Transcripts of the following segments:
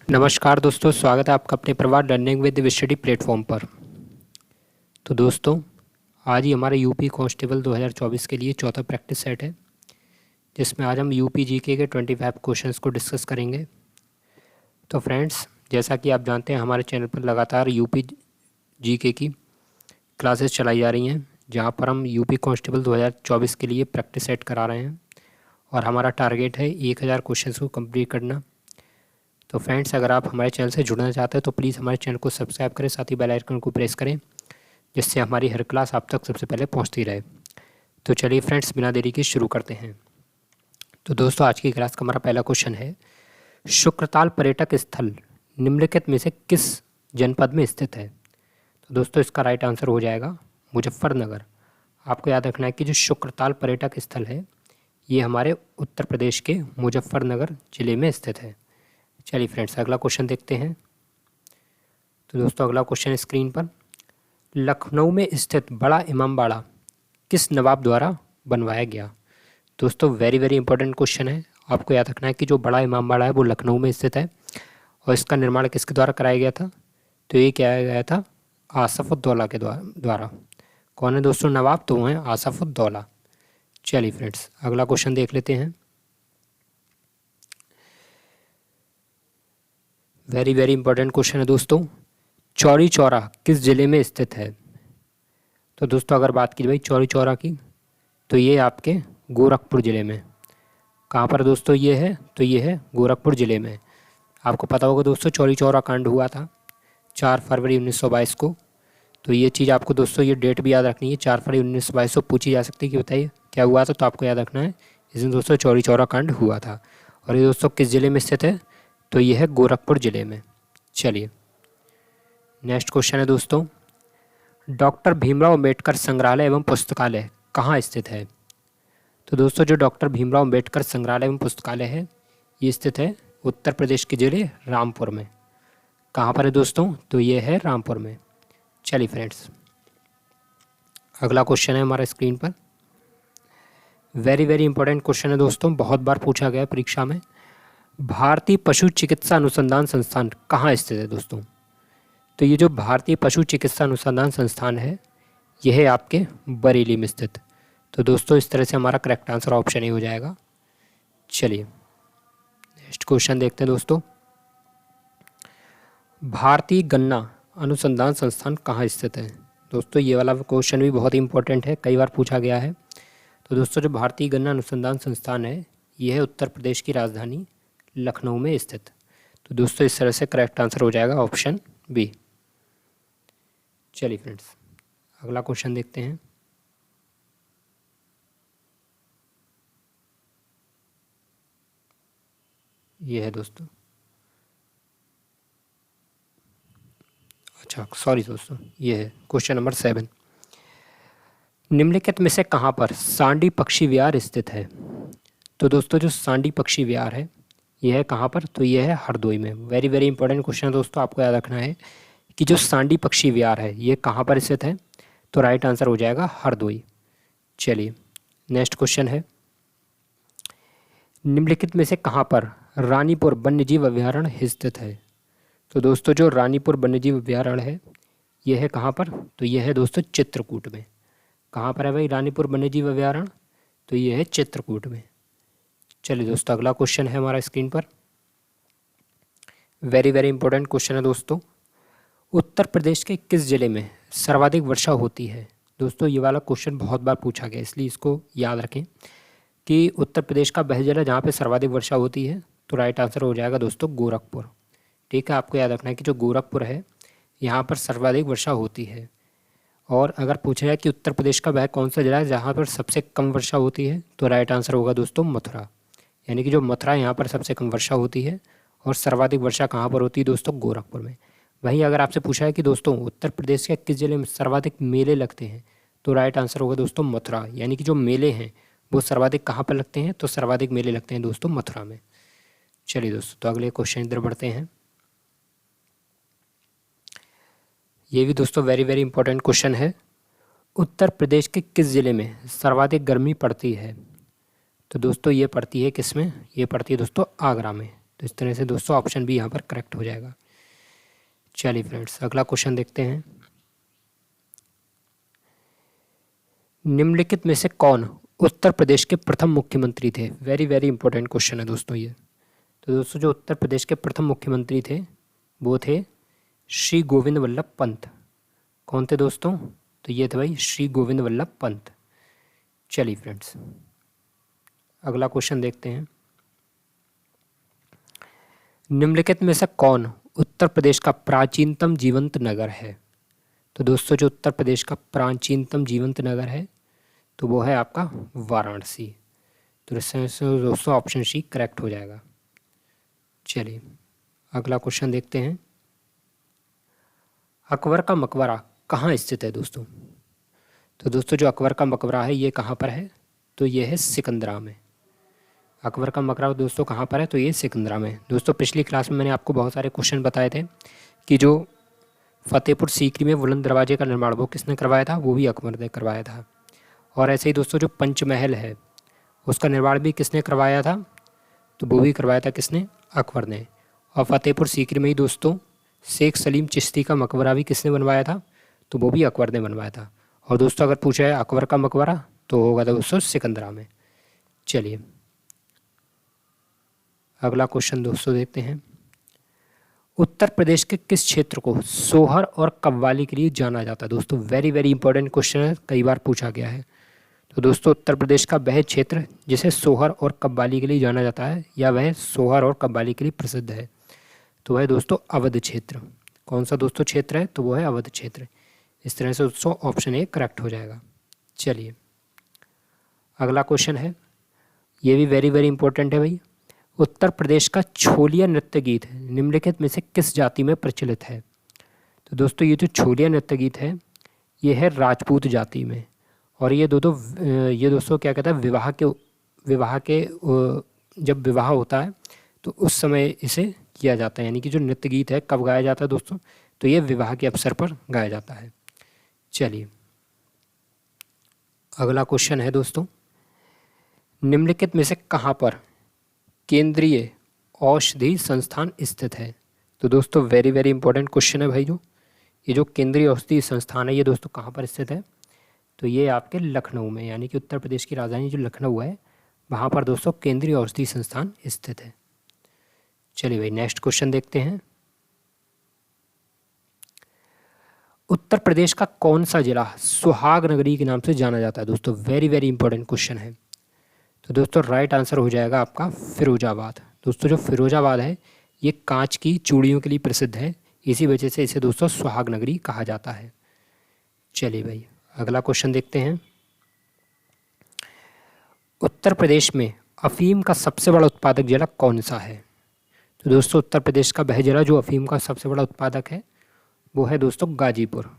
नमस्कार दोस्तों, स्वागत है आपका अपने प्रवाद लर्निंग विद स्टडी प्लेटफॉर्म पर। तो दोस्तों, आज ही हमारे यूपी कांस्टेबल 2024 के लिए चौथा प्रैक्टिस सेट है, जिसमें आज हम यूपी जीके के 25 क्वेश्चंस को डिस्कस करेंगे। तो फ्रेंड्स, जैसा कि आप जानते हैं, हमारे चैनल पर लगातार यूपी जीके की क्लासेस चलाई जा रही हैं, जहां पर हम यूपी कांस्टेबल 2024 के लिए प्रैक्टिस सेट करा रहे हैं और हमारा टारगेट है 1000 क्वेश्चंस को कंप्लीट करना। तो फ्रेंड्स, अगर आप हमारे चैनल से जुड़ना चाहते हैं तो प्लीज़ हमारे चैनल को सब्सक्राइब करें, साथ ही बेल आइकन को प्रेस करें, जिससे हमारी हर क्लास आप तक सबसे पहले पहुंचती रहे। तो चलिए फ्रेंड्स, बिना देरी के शुरू करते हैं। तो दोस्तों, आज की क्लास का हमारा पहला क्वेश्चन है, शुक्रताल पर्यटक स्थल निम्नलिखित में से किस जनपद में स्थित है? तो दोस्तों, इसका राइट आंसर हो जाएगा मुजफ्फरनगर। आपको याद रखना है कि जो शुक्रताल पर्यटक स्थल है, ये हमारे उत्तर प्रदेश के मुजफ्फरनगर ज़िले में स्थित है। चलिए फ्रेंड्स, अगला क्वेश्चन देखते हैं। तो दोस्तों, अगला क्वेश्चन स्क्रीन पर, लखनऊ में स्थित बड़ा इमामबाड़ा किस नवाब द्वारा बनवाया गया? दोस्तों, वेरी वेरी इंपॉर्टेंट क्वेश्चन है। आपको याद रखना है कि जो बड़ा इमामबाड़ा है वो लखनऊ में स्थित है और इसका निर्माण किसके द्वारा कराया गया था? तो ये किया गया था आसफ़ुद्दौला के द्वारा। कौन है दोस्तों नवाब? तो वो हैं आसफ़ुद्दौला। चलिए फ्रेंड्स, अगला क्वेश्चन देख लेते हैं। वेरी वेरी इंपॉर्टेंट क्वेश्चन है दोस्तों, चौरी चौरा किस ज़िले में स्थित है? तो दोस्तों, अगर बात की भाई चौरी चौरा की, तो ये आपके गोरखपुर ज़िले में। कहाँ पर दोस्तों ये है? तो ये है गोरखपुर ज़िले में। आपको पता होगा दोस्तों, चौरी चौरा कांड हुआ था 4 फरवरी 1922 को। तो ये चीज़ आपको दोस्तों, ये डेट भी याद रखनी है। 4 फरवरी 1922 को पूछी जा सकती है कि बताइए क्या हुआ था, तो आपको याद रखना है इस दिन दोस्तों चौरी चौरा कांड हुआ था। और ये दोस्तों किस ज़िले में स्थित है? तो ये है गोरखपुर ज़िले में। चलिए नेक्स्ट क्वेश्चन है दोस्तों, डॉक्टर भीमराव अम्बेडकर संग्रहालय एवं पुस्तकालय कहाँ स्थित है? तो दोस्तों, जो डॉक्टर भीमराव अम्बेडकर संग्रहालय एवं पुस्तकालय है, ये स्थित है उत्तर प्रदेश के ज़िले रामपुर में। कहाँ पर है दोस्तों? तो ये है रामपुर में। चलिए फ्रेंड्स, अगला क्वेश्चन है हमारा स्क्रीन पर। वेरी वेरी इंपॉर्टेंट क्वेश्चन है दोस्तों, बहुत बार पूछा गया है परीक्षा में। भारतीय पशु चिकित्सा अनुसंधान संस्थान कहाँ स्थित है दोस्तों? तो ये जो भारतीय पशु चिकित्सा अनुसंधान संस्थान है, यह है आपके बरेली में स्थित। तो दोस्तों, इस तरह से हमारा करेक्ट आंसर ऑप्शन ही हो जाएगा। चलिए नेक्स्ट क्वेश्चन देखते हैं दोस्तों, भारतीय गन्ना अनुसंधान संस्थान कहाँ स्थित है? दोस्तों, ये वाला क्वेश्चन भी बहुत इंपॉर्टेंट है, कई बार पूछा गया है। तो दोस्तों, जो भारतीय गन्ना अनुसंधान संस्थान है, यह है उत्तर प्रदेश की राजधानी लखनऊ में स्थित। तो दोस्तों, इस तरह से करेक्ट आंसर हो जाएगा ऑप्शन बी। चलिए फ्रेंड्स, अगला क्वेश्चन देखते हैं। ये है दोस्तों, अच्छा सॉरी दोस्तों, ये है क्वेश्चन नंबर 7। निम्नलिखित में से कहाँ पर सांडी पक्षी विहार स्थित है? तो दोस्तों, जो सांडी पक्षी विहार है, यह है कहाँ पर? तो यह है हरदोई में। वेरी वेरी इंपॉर्टेंट क्वेश्चन है दोस्तों, आपको याद रखना है कि जो सांडी पक्षी विहार है, ये कहाँ पर स्थित है? तो राइट आंसर हो जाएगा हरदोई। चलिए नेक्स्ट क्वेश्चन है, निम्नलिखित में से कहाँ पर रानीपुर वन्यजीव अभयारण्य स्थित है? तो दोस्तों, जो रानीपुर वन्यजीव अभयारण्य है, यह है कहाँ पर? तो यह है दोस्तों चित्रकूट में। कहाँ पर है भाई रानीपुर वन्यजीव अभयारण्य? तो यह है चित्रकूट में। चलिए दोस्तों, अगला क्वेश्चन है हमारा स्क्रीन पर। वेरी वेरी इंपॉर्टेंट क्वेश्चन है दोस्तों, उत्तर प्रदेश के किस ज़िले में सर्वाधिक वर्षा होती है? दोस्तों, ये वाला क्वेश्चन बहुत बार पूछा गया, इसलिए इसको याद रखें कि उत्तर प्रदेश का वह जिला जहाँ पे सर्वाधिक वर्षा होती है। तो राइट आंसर हो जाएगा दोस्तों गोरखपुर। ठीक है, आपको याद रखना है कि जो गोरखपुर है, यहाँ पर सर्वाधिक वर्षा होती है। और अगर पूछा जाए कि उत्तर प्रदेश का वह कौन सा जिला है जहाँ पर सबसे कम वर्षा होती है, तो राइट आंसर होगा दोस्तों मथुरा। यानी कि जो मथुरा, यहाँ पर सबसे कम वर्षा होती है और सर्वाधिक वर्षा कहाँ पर होती है दोस्तों? गोरखपुर में। वहीं अगर आपसे पूछा है कि दोस्तों उत्तर प्रदेश के किस ज़िले में सर्वाधिक मेले लगते हैं, तो राइट आंसर होगा दोस्तों मथुरा। यानी कि जो मेले हैं वो सर्वाधिक कहाँ पर लगते हैं? तो सर्वाधिक मेले लगते हैं दोस्तों मथुरा में। चलिए दोस्तों, तो अगले क्वेश्चन इधर बढ़ते हैं। ये भी दोस्तों वेरी वेरी इंपॉर्टेंट क्वेश्चन है, उत्तर प्रदेश के किस ज़िले में सर्वाधिक गर्मी पड़ती है? तो दोस्तों, ये पड़ती है किस में? ये पड़ती है दोस्तों आगरा में। तो इस तरह से दोस्तों ऑप्शन भी यहाँ पर करेक्ट हो जाएगा। चलिए फ्रेंड्स, अगला क्वेश्चन देखते हैं। निम्नलिखित में से कौन उत्तर प्रदेश के प्रथम मुख्यमंत्री थे? वेरी वेरी इंपॉर्टेंट क्वेश्चन है दोस्तों ये। तो दोस्तों जो उत्तर प्रदेश के प्रथम मुख्यमंत्री थे वो थे श्री गोविंद वल्लभ पंत। कौन थे दोस्तों? तो ये थे भाई श्री गोविंद वल्लभ पंत। चलिए फ्रेंड्स, अगला क्वेश्चन देखते हैं। निम्नलिखित में से कौन उत्तर प्रदेश का प्राचीनतम जीवंत नगर है? तो दोस्तों जो उत्तर प्रदेश का प्राचीनतम जीवंत नगर है तो वो है आपका वाराणसी। तो इससे दोस्तों ऑप्शन सी करेक्ट हो जाएगा। चलिए अगला क्वेश्चन देखते हैं। अकबर का मकबरा कहाँ स्थित है दोस्तों? तो दोस्तों जो अकबर का मकबरा है ये कहाँ पर है? तो ये है सिकंदरा में। अकबर का मकबरा दोस्तों कहाँ पर है? तो ये सिकंदरा में। दोस्तों पिछली क्लास में मैंने आपको बहुत सारे क्वेश्चन बताए थे कि जो फतेहपुर सीकरी में बुलंद दरवाजे का निर्माण वो किसने करवाया था? वो भी अकबर ने करवाया था। और ऐसे ही दोस्तों जो पंचमहल है उसका निर्माण भी किसने करवाया था? तो वो भी करवाया था किसने? अकबर ने। और फतेहपुर सीकरी में ही दोस्तों शेख सलीम चिश्ती का मकबरा भी किसने बनवाया था? तो वो भी अकबर ने बनवाया था। और दोस्तों अगर पूछा है अकबर का मकबरा तो होगा दोस्तों सिकंदरा में। चलिए अगला क्वेश्चन दोस्तों देखते हैं। उत्तर प्रदेश के किस क्षेत्र को सोहर और कव्वाली के लिए जाना जाता है? दोस्तों वेरी वेरी इंपॉर्टेंट क्वेश्चन है, कई बार पूछा गया है। तो दोस्तों उत्तर प्रदेश का वह क्षेत्र जिसे सोहर और कव्वाली के लिए जाना जाता है या वह सोहर और कव्वाली के लिए प्रसिद्ध है तो वह दोस्तों अवध क्षेत्र। कौन सा दोस्तों क्षेत्र है? तो वो है अवध क्षेत्र। इस तरह से दोस्तों ऑप्शन ए करेक्ट हो जाएगा। चलिए अगला क्वेश्चन है, ये भी वेरी वेरी इंपॉर्टेंट है भाई। उत्तर प्रदेश का छोलिया नृत्य गीत निम्नलिखित में से किस जाति में प्रचलित है? तो दोस्तों ये जो छोलिया नृत्य गीत है ये है राजपूत जाति में। और ये दोस्तों क्या कहता है, विवाह के जब विवाह होता है तो उस समय इसे किया जाता है। यानी कि जो नृत्य गीत है कब गाया जाता है दोस्तों? तो ये विवाह के अवसर पर गाया जाता है। चलिए अगला क्वेश्चन है दोस्तों, निम्नलिखित में से कहाँ पर केंद्रीय औषधि संस्थान स्थित है? तो दोस्तों वेरी वेरी इंपॉर्टेंट क्वेश्चन है भाई। जो ये जो केंद्रीय औषधि संस्थान है ये दोस्तों कहाँ पर स्थित है? तो ये आपके लखनऊ में, यानी कि उत्तर प्रदेश की राजधानी जो लखनऊ है वहाँ पर दोस्तों केंद्रीय औषधि संस्थान स्थित है। चलिए भाई नेक्स्ट क्वेश्चन देखते हैं। उत्तर प्रदेश का कौन सा जिला सुहाग नगरी के नाम से जाना जाता है? दोस्तों वेरी वेरी इंपॉर्टेंट क्वेश्चन है। तो दोस्तों राइट आंसर हो जाएगा आपका फिरोजाबाद। दोस्तों जो फिरोजाबाद है ये कांच की चूड़ियों के लिए प्रसिद्ध है, इसी वजह से इसे दोस्तों सुहाग नगरी कहा जाता है। चलिए भाई अगला क्वेश्चन देखते हैं। उत्तर प्रदेश में अफीम का सबसे बड़ा उत्पादक जिला कौन सा है? तो दोस्तों उत्तर प्रदेश का वह जिला जो अफीम का सबसे बड़ा उत्पादक है वो है दोस्तों गाजीपुर।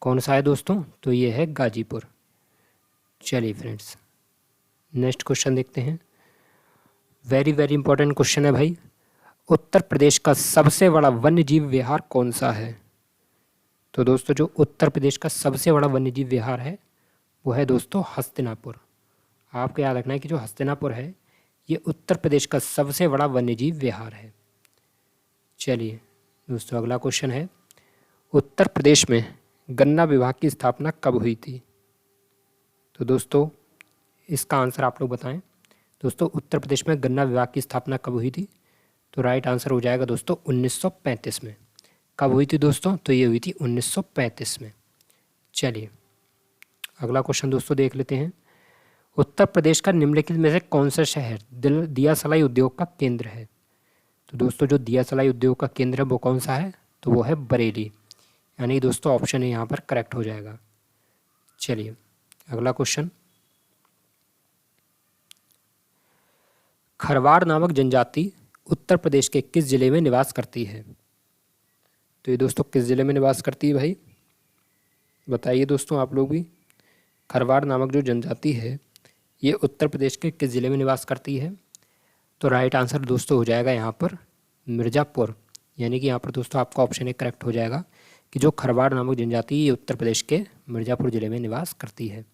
कौन सा है दोस्तों? तो ये है गाजीपुर। चलिए फ्रेंड्स नेक्स्ट क्वेश्चन देखते हैं। वेरी वेरी इंपॉर्टेंट क्वेश्चन है भाई। उत्तर प्रदेश का सबसे बड़ा वन्यजीव विहार कौन सा है? तो दोस्तों जो उत्तर प्रदेश का सबसे बड़ा वन्यजीव विहार है वो है दोस्तों हस्तिनापुर। आपको याद रखना है कि जो हस्तिनापुर है ये उत्तर प्रदेश का सबसे बड़ा वन्यजीव विहार है। चलिए दोस्तों अगला क्वेश्चन है, उत्तर प्रदेश में गन्ना विभाग की स्थापना कब हुई थी? तो दोस्तों इसका आंसर आप लोग बताएं। दोस्तों उत्तर प्रदेश में गन्ना विभाग की स्थापना कब हुई थी? तो राइट आंसर हो जाएगा दोस्तों 1935 में। कब हुई थी दोस्तों? तो ये हुई थी 1935 में। चलिए अगला क्वेश्चन दोस्तों देख लेते हैं। उत्तर प्रदेश का निम्नलिखित में से कौन सा शहर दिया सलाई उद्योग का केंद्र है? तो दोस्तों जो दिया सलाई उद्योग का केंद्र है वो कौन सा है? तो वो है बरेली। यानी दोस्तों ऑप्शन यहाँ पर करेक्ट हो जाएगा। चलिए अगला क्वेश्चन, खरवाड़ नामक जनजाति उत्तर प्रदेश के किस जिले में निवास करती है? तो ये दोस्तों किस जिले में निवास करती है भाई? बताइए दोस्तों आप लोग भी। खरवाड़ नामक जो जनजाति है ये उत्तर प्रदेश के किस जिले में निवास करती है? तो राइट आंसर दोस्तों हो जाएगा यहाँ पर मिर्ज़ापुर। यानी कि यहाँ पर दोस्तों आपका ऑप्शन एक करेक्ट हो जाएगा कि जो खरवाड़ नामक जनजाति ये उत्तर प्रदेश के मिर्ज़ापुर जिले में निवास करती है।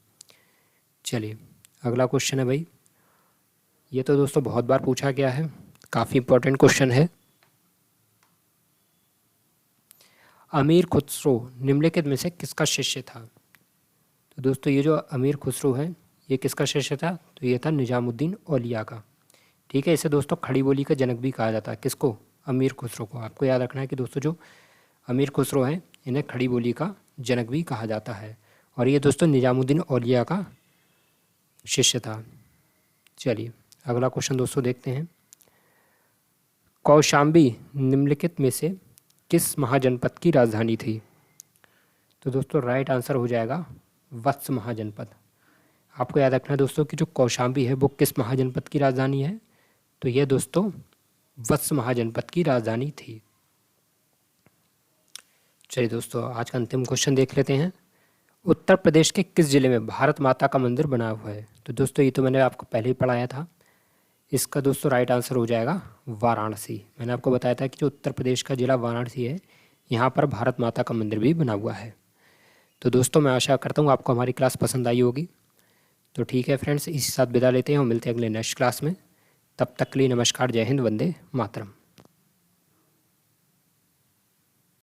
चलिए अगला क्वेश्चन है भाई, ये तो दोस्तों बहुत बार पूछा गया है, काफ़ी इंपॉर्टेंट क्वेश्चन है। अमीर खुसरो निम्नलिखित में से किसका शिष्य था? तो दोस्तों ये जो अमीर खुसरो है ये किसका शिष्य था? तो ये था निजामुद्दीन औलिया का। ठीक है, इसे दोस्तों खड़ी बोली का जनक भी कहा जाता है। किसको? अमीर खुसरो को। आपको याद रखना है कि दोस्तों जो अमीर खुसरो हैं इन्हें खड़ी बोली का जनक भी कहा जाता है, और ये दोस्तों निजामुद्दीन औलिया का शिष्य था। चलिए अगला क्वेश्चन दोस्तों देखते हैं। कौशाम्बी निम्नलिखित में से किस महाजनपद की राजधानी थी? तो दोस्तों राइट आंसर हो जाएगा वत्स महाजनपद। आपको याद रखना है दोस्तों कि जो कौशाम्बी है वो किस महाजनपद की राजधानी है? तो यह दोस्तों वत्स महाजनपद की राजधानी थी। चलिए दोस्तों आज का अंतिम क्वेश्चन देख लेते हैं। उत्तर प्रदेश के किस जिले में भारत माता का मंदिर बना हुआ है? तो दोस्तों ये तो मैंने आपको पहले ही पढ़ाया था। इसका दोस्तों राइट आंसर हो जाएगा वाराणसी। मैंने आपको बताया था कि जो उत्तर प्रदेश का ज़िला वाराणसी है यहाँ पर भारत माता का मंदिर भी बना हुआ है। तो दोस्तों मैं आशा करता हूँ आपको हमारी क्लास पसंद आई होगी। तो ठीक है फ्रेंड्स, इसी साथ विदा लेते हैं और मिलते हैं अगले नेक्स्ट क्लास में। तब तक के लिए नमस्कार, जय हिंद, वंदे मातरम।